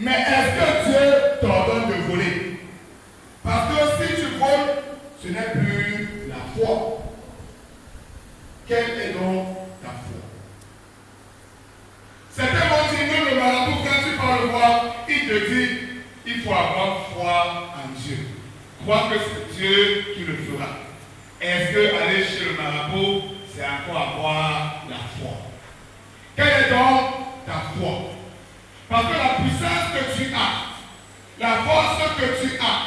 Mais est-ce que Dieu t'ordonne faut avoir foi en Dieu. Croire que c'est Dieu qui le fera. Est-ce que aller chez le marabout, c'est encore avoir la foi? Quelle est donc ta foi? Parce que la puissance que tu as, la force que tu as,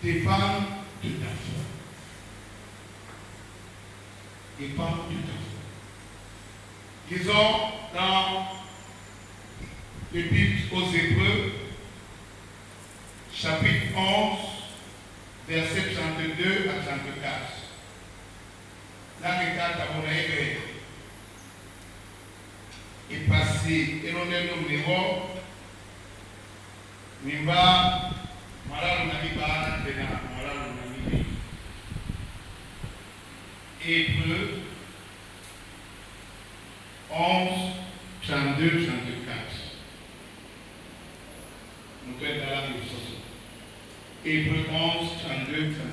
dépend de ta foi. Dépend de ta foi. Disons dans l'Épître aux Hébreux, chapitre 11, versets 32 à 34. Là, regarde à mon avis, et passé, et l'on est au numéro, mais va, voilà, on a mis pas, voilà, on a mis. Hébreux 11, 32, 34. Nous sommes dans la même chose. Hébreux 11, 32, 34.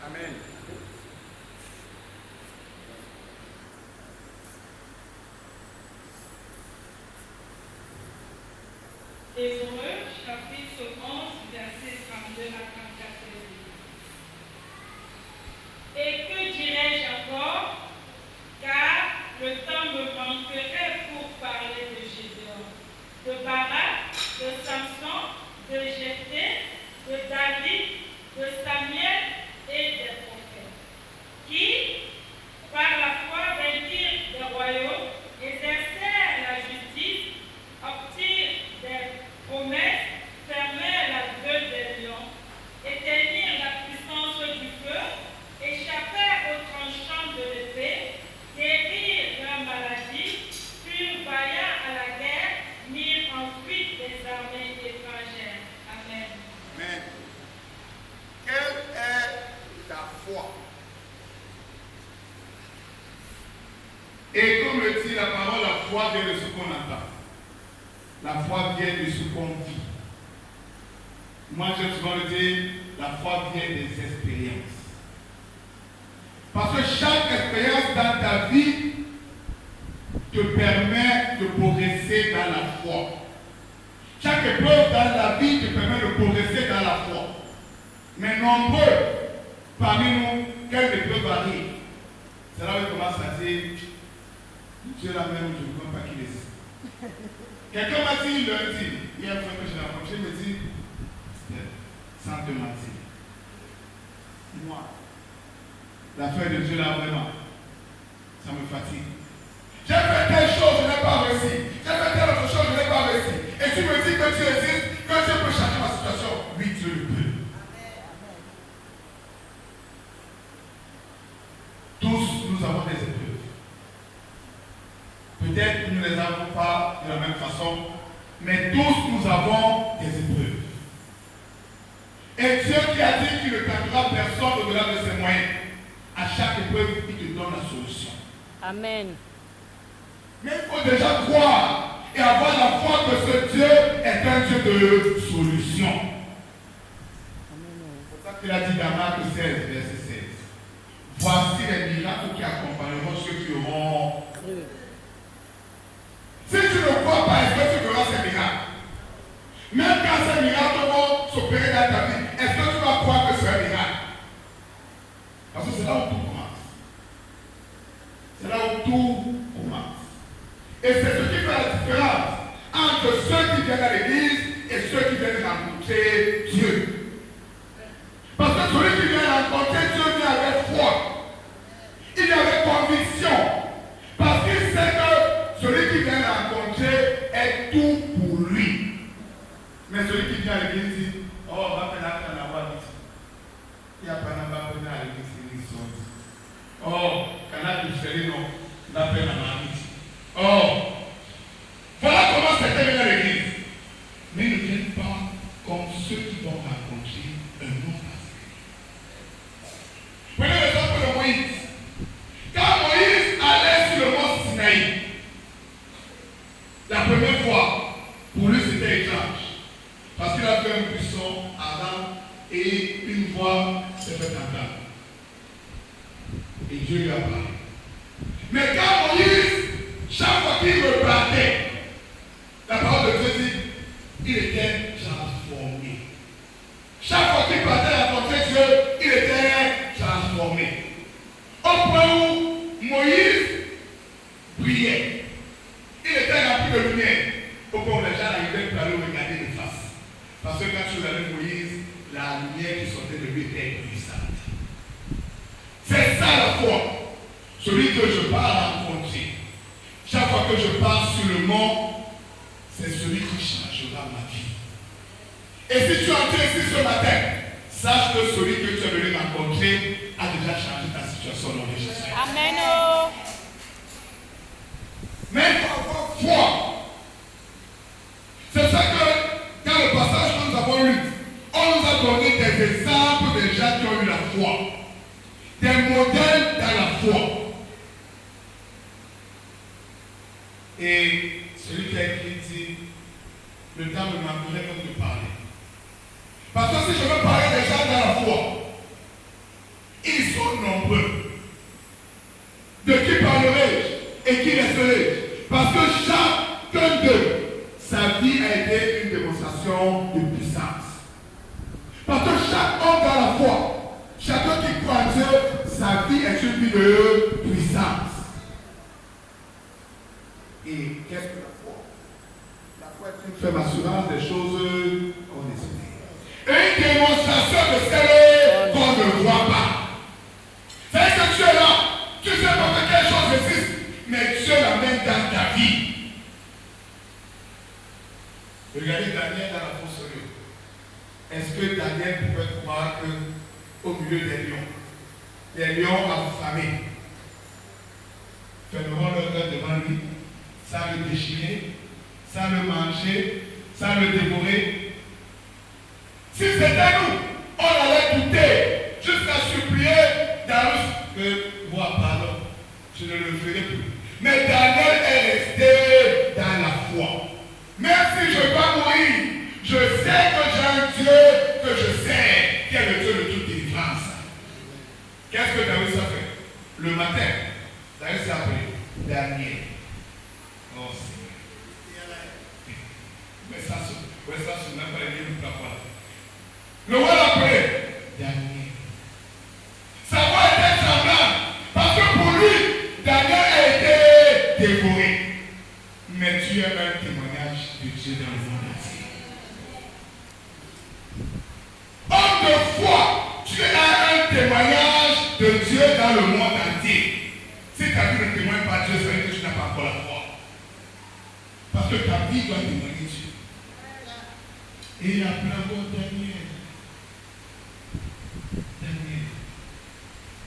Amen. Hébreux, chapitre 11, versets 32 à 34. Et que dirais-je encore? Car le temps me manquerait pour parler de Gédéon, de Barak, de Samson, de Jephthé, de David, de Samuel et des prophètes, qui, par la foi, vainquirent des royaumes, exercèrent la justice, obtirent des promesses, fermèrent la gueule des lions, éteignirent la puissance du feu, échappèrent aux tranchants de l'épée, guérirent leur maladie, furent vaillants à la guerre, mirent en fuite des armées étrangères. Amen. Amen. Quelle est ta foi? Et comme le dit la parole, la foi vient de ce qu'on entend. La foi vient de ce qu'on vit. Moi, je souvent le dire, la foi vient des expériences. Parce que chaque expérience dans ta vie te permet de progresser dans la foi. Chaque épreuve dans la vie te permet de progresser dans la foi. Mais nombreux parmi nous, quelle épreuve arrive? C'est là où il commence à dire, Dieu là même, je ne crois pas qu'il existe. Quelqu'un m'a dit lundi, hier fois que je l'ai rencontré, il me dit, sans te mentir, moi, l'affaire de Dieu là vraiment, ça me fatigue. J'ai fait telle chose, je n'ai pas réussi. J'ai fait telle autre chose, je n'ai pas réussi. Et tu me dis que Dieu existe, que Dieu peut changer ma situation. Oui, Dieu le peut. Tous, nous avons des épreuves. Peut-être que nous ne les avons pas de la même façon, mais tous nous avons des épreuves. Et Dieu qui a dit qu'il ne tentera personne au-delà de ses moyens, à chaque épreuve, il te donne la solution. Amen. Mais il faut déjà croire et avoir la foi que ce Dieu est un Dieu de solution. C'est pour ça qu'il a dit dans Marc 16, verset 16. Voici les miracles qui accompagneront ceux qui auront cru. Si tu ne crois pas, est-ce que tu verras ces miracles? Même quand ces miracles vont s'opérer dans ta vie, est-ce que tu vas croire que c'est un miracle? là où tout commence. C'est là où tout commence. Et c'est ce qui fait la différence entre ceux qui viennent à l'église et ceux qui viennent rencontrer Dieu. Parce que celui qui vient rencontrer Dieu vient avec foi. Il vient avec conviction. Parce qu'il sait que celui qui vient rencontrer est tout pour lui. Mais celui qui vient à l'église dit, oh, on va faire la voix ici. Il n'y a pas de va venir à l'église. Oh, canal du Félix, non, la paix la marmite. Oh, voilà comment c'était venu à l'église. Mais ils ne viennent pas comme ceux qui vont rencontrer un autre aspect. Prenez l'exemple de Moïse. Quand Moïse allait sur le mont Sinaï, la première fois, pour lui c'était étrange. Parce qu'il avait un buisson avant et une voix s'est fait entendre. Et Dieu lui a parlé. Mais quand Moïse, chaque fois qu'il repartait, la parole de Dieu dit, il était transformé. Chaque fois qu'il partait rencontrer Dieu, il était transformé. Au point où Moïse priait, il était rempli de lumière. Au point où les gens arrivaient pour aller le regarder de face. Parce que quand tu regardais Moïse, la lumière qui sortait de lui était puissante. C'est ça la foi. Celui que je pars rencontrer. Chaque fois que je pars sur le mont, c'est celui qui changera ma vie. Et si tu entres ici ce matin, sache que celui que tu es venu rencontrer a déjà changé ta situation au nom de Jésus. Amen. Mais il faut avoir foi. C'est ça que dans le passage que nous avons lu, on nous a donné des exemples des gens qui ont eu la foi. Des modèles dans la foi. Et celui qui a écrit dit, le temps me manquerait comme de parler. Parce que si je veux parler des gens dans la foi, ils sont nombreux. De qui parlerai-je et qui resterai-je? Parce que chacun d'eux, sa vie a été une démonstration de puissance. Parce que chaque homme dans la foi, chacun qui croit en Dieu, sa vie est une vie de puissance. Et qu'est-ce que la foi? La foi est une ferme assurance des choses qu'on espère. Et une démonstration de celles qu'on ne voit pas. C'est que tu es là, tu sais pas que quelque chose existe, mais Dieu l'amène dans ta vie. Regardez Daniel dans la fosserie. Est-ce que Daniel pouvait croire qu'au milieu des lions, les lions affamés fermeront leur cœur devant lui, sans le déchirer, sans le manger, sans le dévorer? Si c'était nous, on allait douter jusqu'à supplier Darius que moi, pardon, je ne le ferai plus. Mais Daniel est resté dans la foi. Même si je vais mourir, je sais que j'ai un Dieu que je sais, qui est le Dieu de toute délivrance. Qu'est-ce que Darius a fait? Le matin, Darius s'est appelé Daniel. Oh Seigneur. Mais ça se n'a pas les livres de le roi l'a appelé Daniel. Sa voix était tremblante parce que pour lui, Daniel a été dévoré. Mais tu as un témoignage de Dieu dans le monde entier. Homme de foi, tu as un témoignage de Dieu dans le monde entier. Si ta vie ne témoigne pas Dieu, ça veut dire que tu n'as pas encore la foi. Parce que ta vie doit témoigner Dieu. Et il a bravo Daniel. Daniel,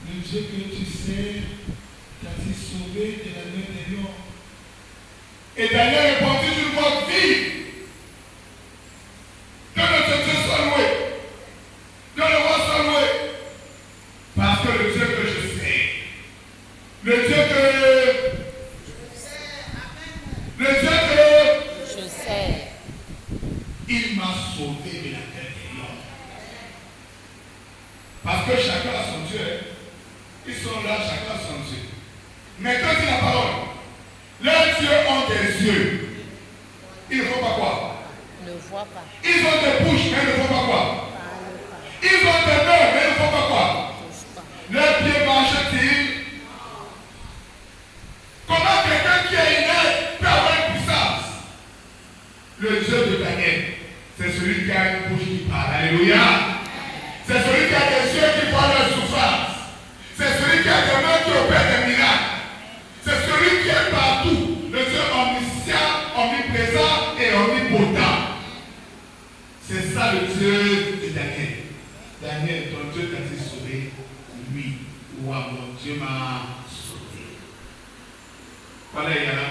le Dieu que tu sais t'a dit sauvé de la main des lions. Et Daniel répondit d'une voix vive. Que notre Dieu soit loué. Que le roi soit loué. Parce que le Dieu que je sais, le Dieu que je sais, il m'a sauvé de la terre des lions. Parce que chacun a son Dieu. Ils sont là, chacun a son Dieu. Mais quand il dit la parole, leurs dieux ont des yeux. Ils ne font pas quoi? ne voient pas. Ils ont des bouches, mais ils ne font pas quoi? Ils ont des mains, mais ils ne font pas quoi? Leurs pieds marchent Dieu m'a sauvé. Voilà, il y a là.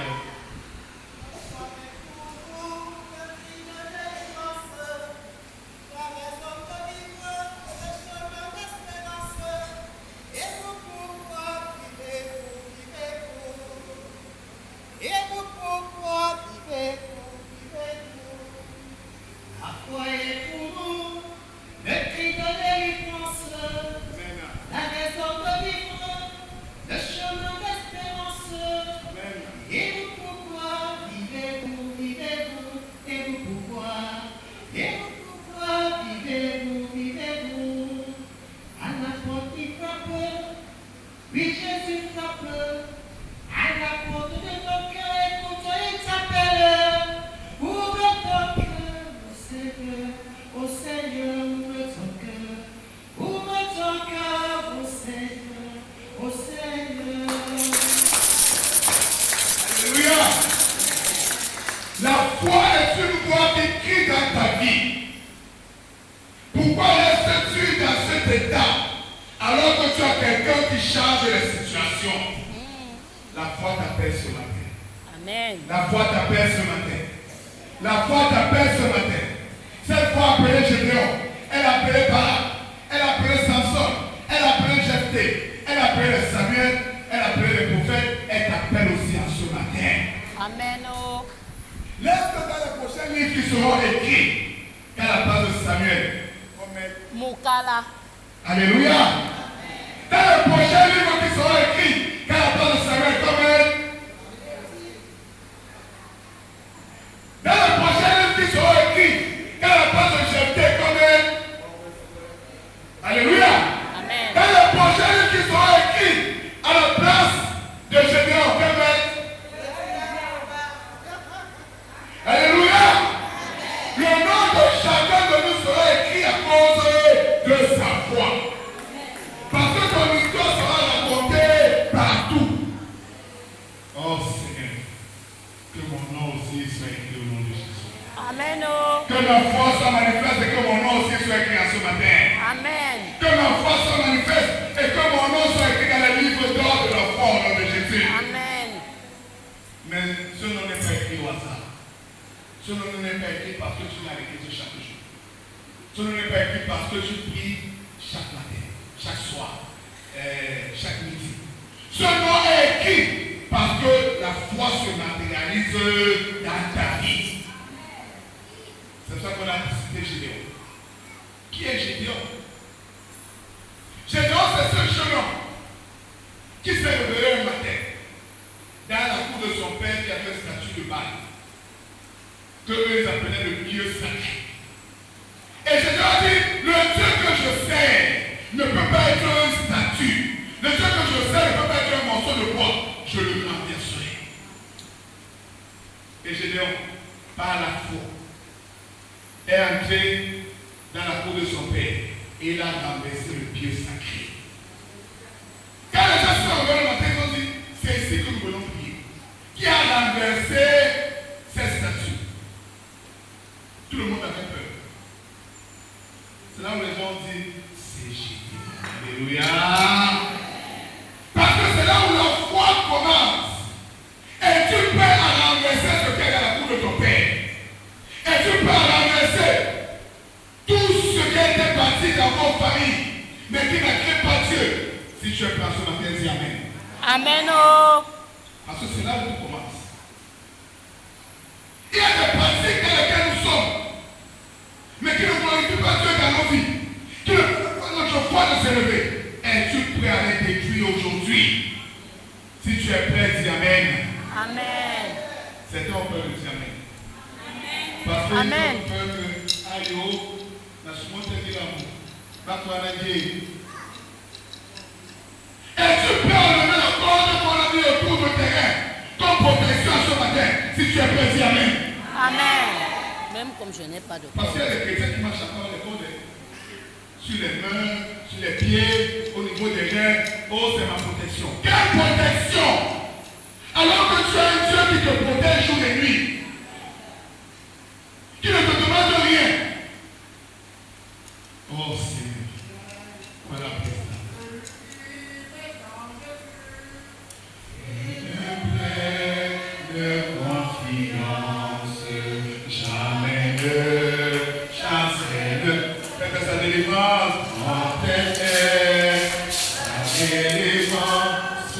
délivrance,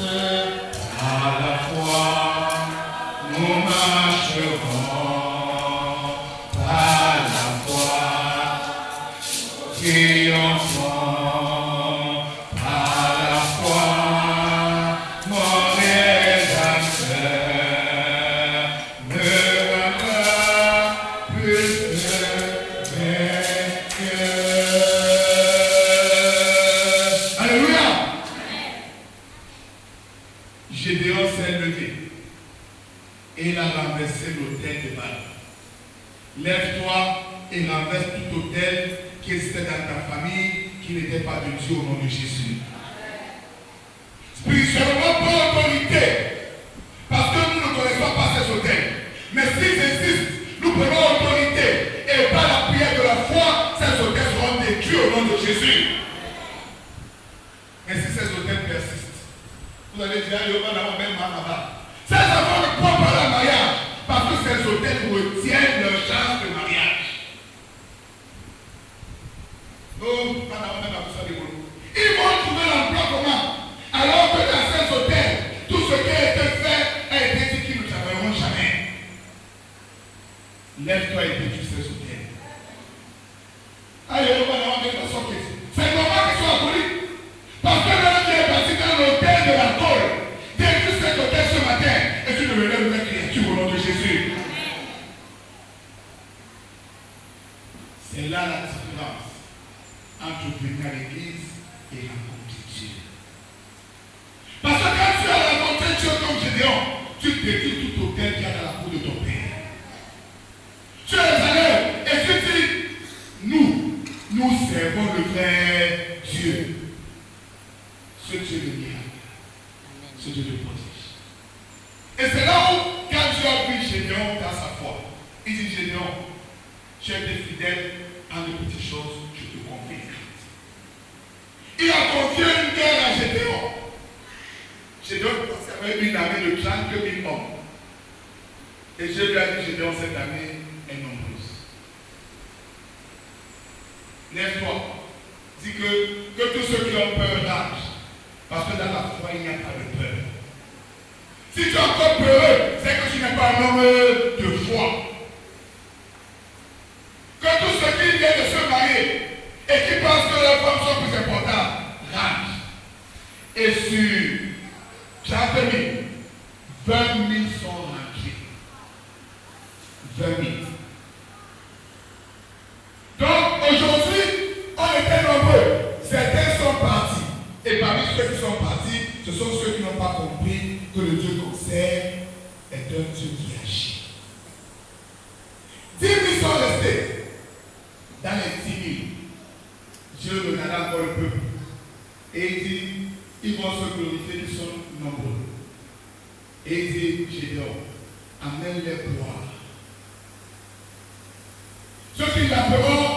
par la foi, nous marcherons, par la foi, triomphons, par la foi, mon rédempteur ne rendra plus vainqueur. Alléluia. Gédéon s'est levé et il a renversé l'autel de Baal. Lève-toi et renverse tout autel qui existait dans ta famille, qui n'était pas de Dieu au nom de Jésus. Spirituellement, pas autorité, parce que nous ne connaissons pas ces autels. Mais s'ils existent, nous prenons autorité et par la prière de la foi, ces autels seront détruits au nom de Jésus. Mais si ces autels persistent, vous allez dire, il y aura même là-bas. Ces enfants ne croient pas le mariage, parce que ces autels retiennent leur chance de mariage. Ils vont trouver l'emploi comment? Alors que dans ces hôtels, tout ce qui a été fait a été dit qu'ils ne travailleront jamais. Lève-toi et détruis ces hôtels. C'est normal qu'ils soient abolis. Parce que l'homme qui est parti dans l'hôtel de la tôle, détruis cet hôtel ce matin et tu deviendras une nouvelle créature au nom de Jésus. C'est là la différence entre venir à l'église et rencontrer Dieu. Parce que quand tu as rencontré Dieu comme Gédéon, tu détruis tout hôtel qu'il y a dans la cour de ton père. Tu es allé et tu dis, nous servons le vrai Dieu. Ce Dieu le miracle, ce Dieu le protège. Et c'est là où, quand Dieu a pris Gédéon dans sa foi, il dit, Gédéon, tu as été fidèle en de petites choses, je te confie les grandes. Il a confié une guerre à Gédéon. Gédéon avait une armée de 32 000 hommes. Et Dieu lui a dit, Gédéon, cette armée est nombreuse. Lève-toi. Dis que tous ceux qui ont peur ragent. Parce que dans la foi, il n'y a pas de peur. Si tu es encore peureux, c'est que tu n'es pas un homme de foi. Que tous ceux qui viennent de se marier et qui pensent que leurs femmes sont plus importantes, ragent. Et sur 30 000, 20 000 sont rentrés. 20 000. Donc aujourd'hui, on était nombreux. Certains sont partis. Et parmi ceux qui sont partis, ce sont ceux qui n'ont pas compris que le Dieu qu'on sert est un Dieu qui agit. 10 000 sont restés. Dans les 10 000, Dieu regarda encore le peuple. Et il dit, ils vont se glorifier, ils sont nombreux. Et il dit, Gédéon, amène-les boire. Ceux qui l'appeleront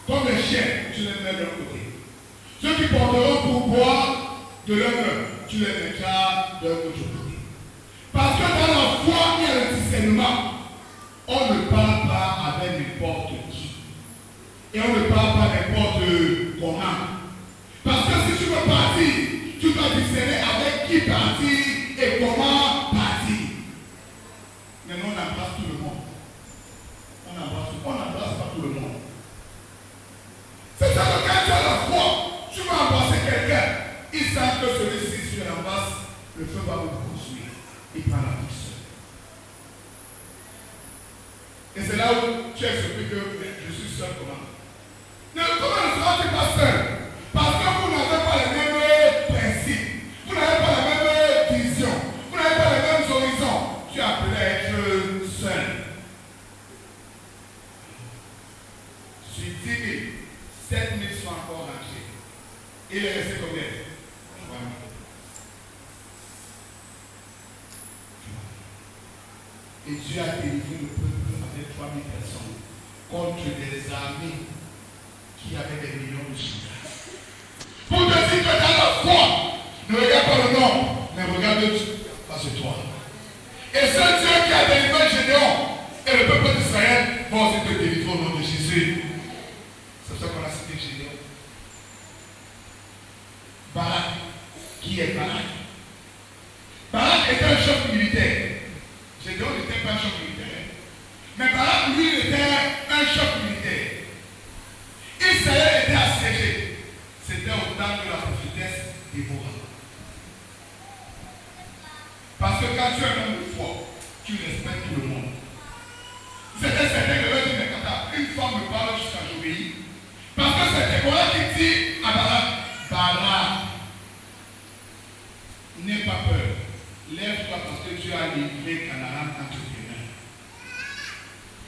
comme les chiens, tu les mets de l'autre côté. Ceux qui porteront pour boire de leur main, tu les mettras de l'autre côté. Parce que dans la foi, il y a le discernement. On ne parle pas avec n'importe qui. Et on ne parle pas n'importe comment. Parce que si tu veux partir, tu dois discerner avec qui partir et comment partir. Mais nous, on embrasse tout le monde. On n'embrasse pas tout le monde. C'est ça que quand tu as la foi, tu vas embrasser quelqu'un. Il sait que celui-ci, si tu l'embrasses, le feu va vous poursuivre. Il prend la pousse. Et c'est là où tu expliques que je suis seul comment. Comment ne seras-tu pas seul? Parce que vous n'avez pas les mêmes principes. Vous n'avez pas la même vision. Vous n'avez pas les mêmes horizons. Tu es appelé à être seul. Sur 10 000, 7 000 sont encore rangés. Il est resté combien? 3 000. Et Dieu a délivré le peuple avec 3 000 personnes contre des armées qui avaient des millions de soldats. Pour te dire que dans la foi, ne regarde pas le nombre, mais regarde Dieu face à toi. Et ce Dieu qui a délivré Gédéon et le peuple d'Israël va aussi te délivrer au nom de Jésus. C'est ça qu'on a cité Gédéon. Barak, qui est Barak. Barak était un chef militaire. J'ai dit, on n'était pas un chef militaire. Mais Barak, lui, était un chef militaire. Israël était assiégé. C'était au temps de la prophétesse Déborah. Parce que quand tu es un homme de foi, tu respectes tout le monde. C'était certain que le dit, mais une femme me parle jusqu'à j'obéis. Parce que c'est Déborah qui dit à Barak, Barak, n'aie pas peur. Lève-toi parce que Dieu a livré Canaan entre tes mains.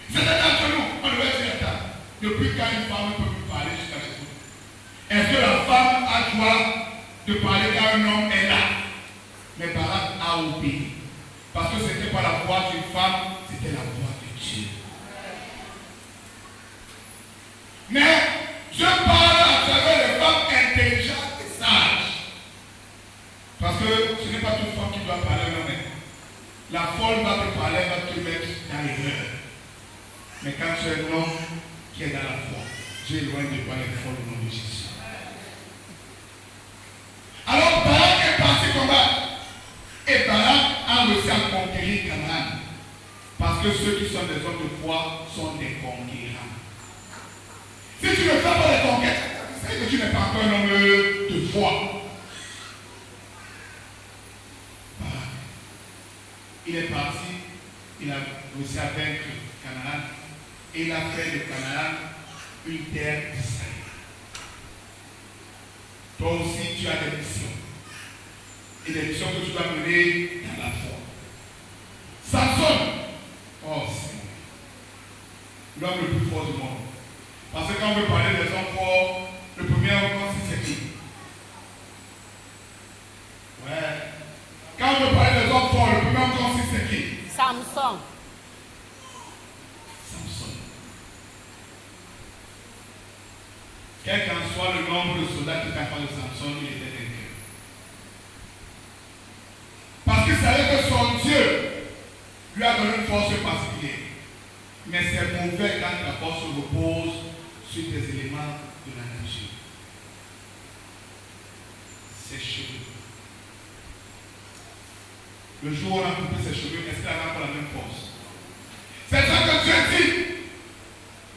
C'était entre nous, on devait dire ça. Depuis quand une femme ne peut plus parler jusqu'à chez vous? Est-ce que la femme a droit de parler quand un homme est là? Mais Barak a obéi. Parce que ce n'était pas la voix d'une femme, c'était la voix de Dieu. Mais je parle à travers les femmes intelligentes et sages. Parce que ce n'est pas toute femme qui doit parler à un homme. La folle va te parler, va te mettre dans l'erreur. Mais quand tu es un homme qui est dans la foi, Dieu est loin de voir les folles au nom de Jésus. Alors Barak est parti combattre. Et Barak a réussi à conquérir Canaan. Parce que ceux qui sont des hommes de foi sont des conquérants. Si tu ne fais pas les conquêtes, c'est que tu n'es pas encore un homme de foi. Barak, il est parti, il a réussi à vaincre Canaan. Et il a fait de Canaan une terre d'Israël. Toi aussi, tu as des missions. Et des missions que tu dois mener dans la foi. Samson, oh Seigneur, l'homme le plus fort du monde. Parce que quand on veut parler des hommes forts, le premier homme, c'est qui? Ouais. Quand on veut parler des hommes forts, le premier homme, c'est qui? Samson. Quel qu'en soit le nombre de soldats qui étaient en face de Samson, il était vainqueur. Parce qu'il savait que son Dieu lui a donné une force particulière. Mais c'est mauvais quand la force se repose sur des éléments de la nature. Ses cheveux. Le jour où on a coupé ses cheveux, est-ce qu'il n'a pas la même force? C'est ça que Dieu dit.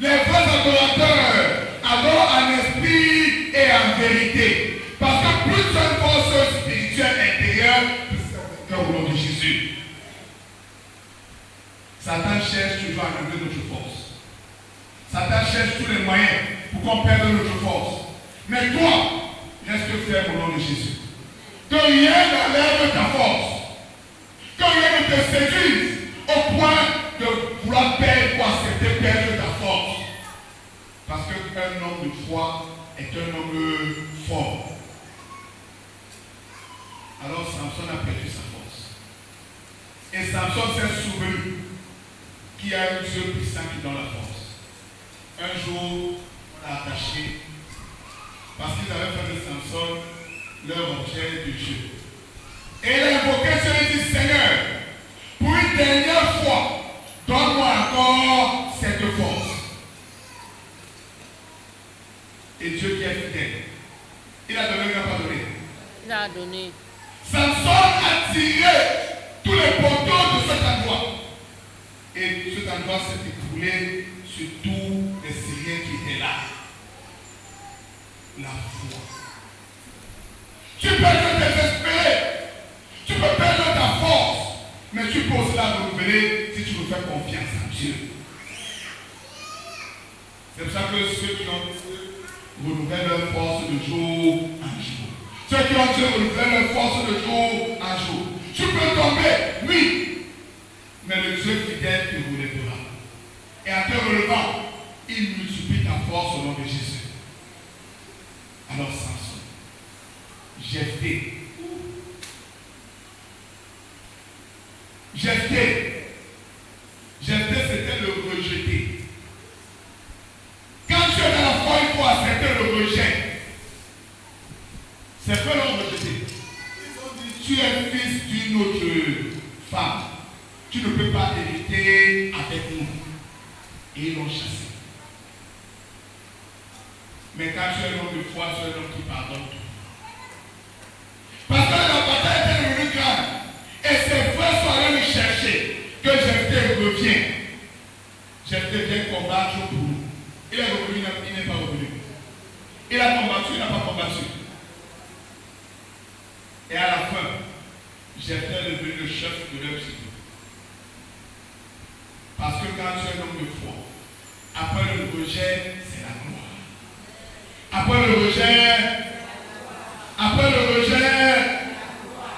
Les vrais adorateurs adorent en esprit et en vérité. Parce que plus tu as une force spirituelle intérieure, plus c'est au nom de Jésus. Satan cherche toujours à enlever notre force. Satan cherche tous les moyens pour qu'on perde notre force. Mais toi, reste ferme au nom de Jésus. Que rien n'enlève ta force. Que rien ne te séduise au point de vouloir perdre ou accepter perdre ta force. Parce qu'un homme de foi est un homme fort. Alors Samson a perdu sa force. Et Samson s'est souvenu qu'il y a un Dieu puissant qui donne la force. Un jour, on l'a attaché parce qu'ils avaient fait de Samson leur objet de jeu. Et il a invoqué Dieu et dit, Seigneur, pour une dernière fois, donne-moi encore cette force. Et Dieu qui est fidèle, il a donné ou il n'a pas donné? Il a donné. Samson a tiré tous les poteaux de cet endroit. Et cet endroit s'est écroulé sur tous les Syriens qui étaient là. La foi. Tu peux te désespérer. Tu peux perdre ta force. Mais tu peux aussi la renouveler si tu veux faire confiance en Dieu. C'est pour ça que ceux qui ont renouvellent leur force de jour en jour. Ceux qui ont Dieu renouvellent leur force de jour en jour. Tu peux tomber, oui, mais le Dieu fidèle te relèvera. Et en te relevant, il multiplie ta force au nom de Jésus. Alors Samson, Jephthé, c'était le rejeté. Quand tu es dans la foi, il faut accepter le rejet. C'est pas l'homme rejeté. Ils ont dit, tu es fils d'une autre femme. Tu ne peux pas hériter avec nous. Et ils l'ont chassé. Mais quand tu es un homme de foi, tu es un homme qui pardonne tout. Parce que Jephthé est devenu le chef de leur tribu. Parce que quand tu es un homme de foi, après le rejet, c'est la gloire. Après le rejet,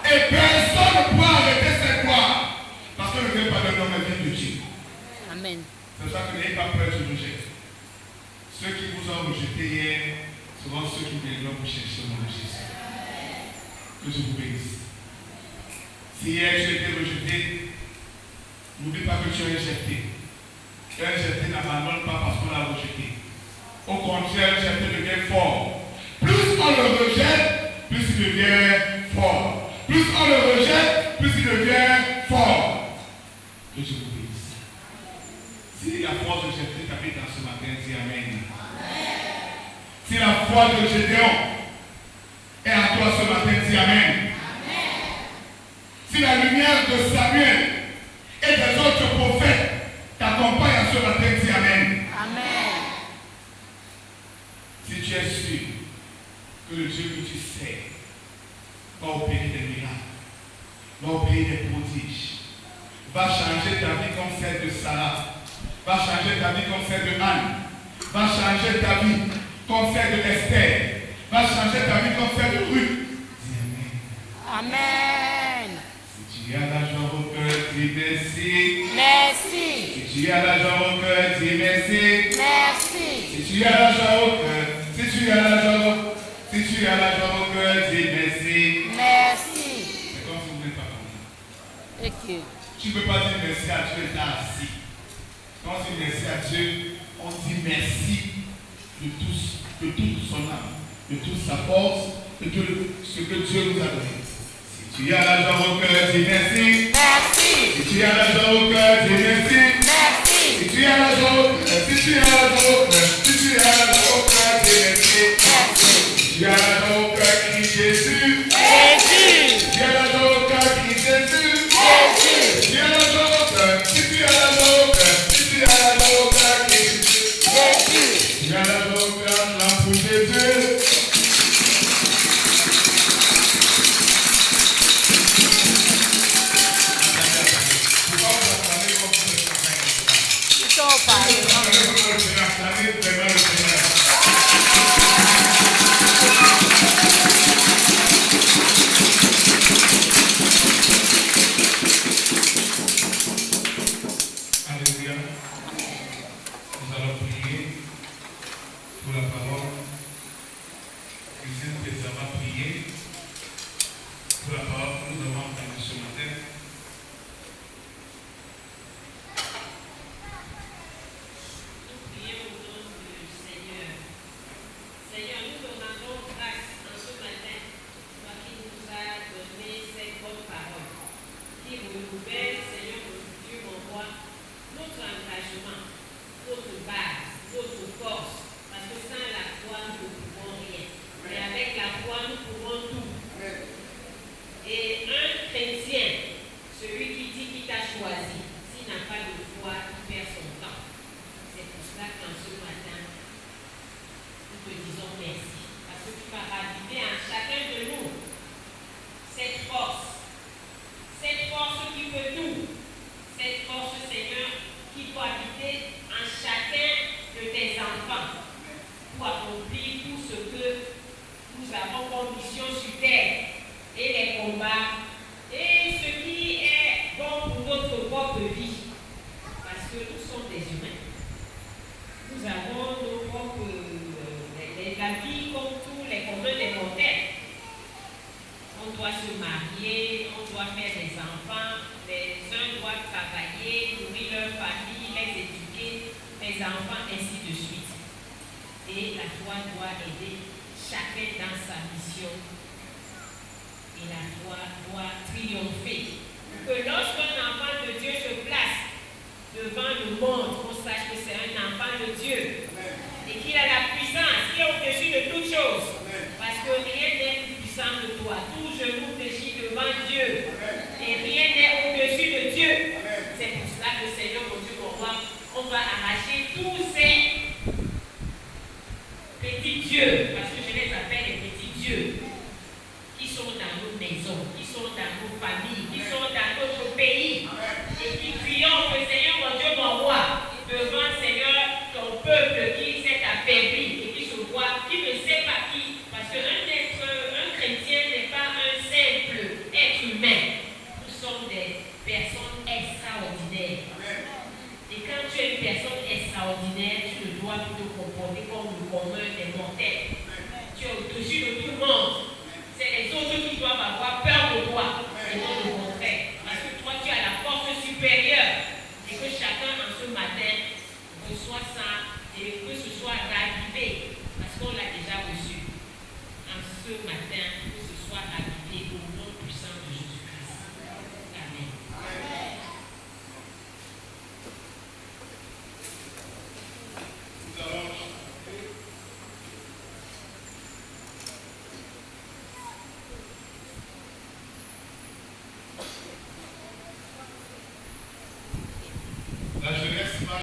et personne ne pourra arrêter cette gloire. Parce que ne vient pas d'un homme, elle vient de Dieu. Amen. C'est pour ça que n'ayez pas peur du rejet. Ceux qui vous ont rejeté hier seront ceux qui viendront vous chercher au nom de Jésus. Que je vous bénisse. Si hier tu étais rejeté, n'oublie pas que tu es rejeté. Un rejeté n'abandonne pas parce qu'on l'a rejeté. Au contraire, un rejeté devient fort. Plus on le rejette, plus il devient fort. Plus on le rejette, plus il devient fort. Que je vous bénisse. Si la force de Jephthé t'habite dans ce matin, dis Amen. Si la foi de Gédéon est à toi ce matin, dis Amen. Si la lumière de Samuel et des autres prophètes t'accompagnent à ce matin, dis Amen. Amen. Si tu es sûr que le Dieu que tu sais va opérer des miracles, va opérer des prodiges, va changer ta vie comme celle de Sarah, va changer ta vie comme celle de Anne, va changer ta vie comme celle de Esther, va changer ta vie comme celle de Ruth. Dis Amen. Amen. Si tu as la joie au cœur, dis merci. Merci. Si tu as la joie au cœur, dis merci. Merci. Si tu as la joie au cœur, si tu as la joie au cœur, dis merci. Merci. C'est comme si vous n'êtes pas content. Ok. Tu ne peux pas dire merci à Dieu étant assis. Quand on dit merci à Dieu, on dit merci de toute son âme, de toute sa force, de tout ce que Dieu nous a donné. Si tu as la joie au cœur, dis merci. Merci. Si tu as la joie au cœur, dis merci. Merci. Si tu as la joie au cœur, si tu as la joie au cœur, si tu as la joie au cœur, dis merci. Merci. Si tu as la joie au cœur, crie Jésus. Jésus. Si tu as la joie au cœur, crie Jésus. Jésus. Si tu as la joie au cœur, si tu as la joie au cœur, si tu as la joie au cœur, crie Jésus. si tu as la joie au cœur, clame pour Jésus. Pourquoi vous attendez comme vous êtes en train de faire? Ils sont parlés. Acclamez vraiment le Seigneur. Alléluia. Nous allons prier pour la parole. Christine Pézard va prier pour la parole que nous avons entendue ce matin. Prions au nom du Seigneur. Seigneur, nous te rendons grâce en ce matin, toi qui nous as donné cette bonne parole, qui renouvelle, Seigneur, mon Dieu, mon roi, notre engagement, notre base, notre force, parce que sans la foi, nous ne pouvons rien. Mais avec la foi, nous pouvons tout. Et un chrétien, celui qui dit qu'il t'a choisi, s'il n'a pas de foi, il perd son temps. C'est pour cela qu'en ce matin, nous te disons merci. Parce que tu vas raviver en chacun de nous cette force qui peut tout, cette force, Seigneur, qui doit habiter en chacun de tes enfants pour accomplir tout ce que nous avons comme mission sur terre et les combats et ce qui est bon pour notre propre vie. Parce que nous sommes des humains. Nous avons nos propres, la vie comme tous les communs des mortels. On doit se marier, on doit faire des enfants, les uns doivent travailler, nourrir leur famille, les éduquer, les enfants, ainsi de suite. Et la foi doit aider chacun dans sa mission. Et la foi doit triompher. Que lorsqu'un enfant de Dieu se place devant le monde, on sache que c'est un enfant de Dieu. Et qu'il a la puissance, qui est au-dessus de toutes choses. Parce que rien n'est plus puissant que toi. Tout genou fléchit devant Dieu. Et rien n'est au-dessus de Dieu. C'est pour cela que Seigneur, mon Dieu, mon roi, on va arracher tous ces petits dieux, parce que je les appelle les petits dieux, qui sont dans nos mains. maisons, qui sont dans nos familles, qui sont dans notre pays, et qui triomphent, Seigneur mon Dieu, mon roi, devant, Seigneur, ton peuple qui s'est affaibli et qui se voit, qui ne sait pas qui, parce qu'un chrétien n'est pas un simple être humain. Nous sommes des personnes extraordinaires. Et quand tu es une personne extraordinaire, tu ne dois plus te comporter comme le commun des mortels. Tu es au-dessus de tout le monde.